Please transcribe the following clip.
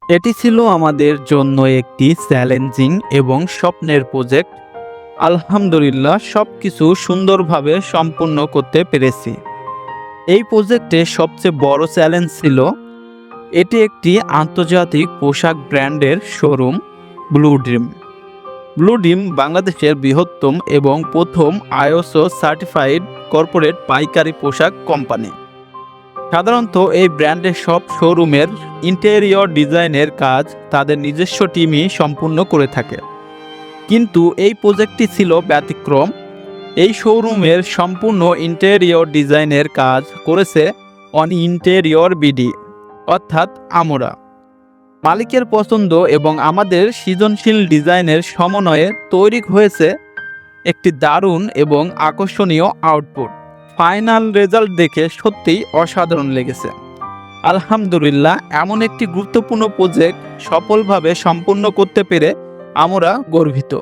এটি ছিল আমাদের জন্য একটি চ্যালেঞ্জিং এবং স্বপ্নের প্রজেক্ট। আলহামদুলিল্লাহ সবকিছু সুন্দরভাবে সম্পূর্ণ করতে পেরেছি। এই প্রজেক্টে সবচেয়ে বড় চ্যালেঞ্জ ছিল এটি একটি আন্তর্জাতিক পোশাক ব্র্যান্ডের showroom blue dream. Blue dream বাংলাদেশের বৃহত্তম এবং প্রথম আইএসও সার্টিফাইড কর্পোরেট পাইকারি পোশাক কোম্পানি। সাধারণত এই ব্র্যান্ডের সব শোরুমের ইন্টেরিয়র ডিজাইনের কাজ তাদের নিজস্ব টিমই সম্পূর্ণ করে থাকে, কিন্তু এই প্রজেক্টটি ছিল ব্যতিক্রম। এই শোরুমের সম্পূর্ণ ইন্টেরিয়র ডিজাইনের কাজ করেছে অন ইন্টেরিয়র বিডি, অর্থাৎ আমরা। মালিকের পছন্দ এবং আমাদের সৃজনশীল ডিজাইনের সমন্বয়ে তৈরি হয়েছে একটি দারুণ এবং আকর্ষণীয় আউটপুট। ফাইনাল রেজাল্ট দেখে সত্যিই অসাধারণ লেগেছে। আলহামদুলিল্লাহ, এমন একটি গুরুত্বপূর্ণ প্রজেক্ট সফলভাবে সম্পূর্ণ করতে পেরে আমরা গর্বিত।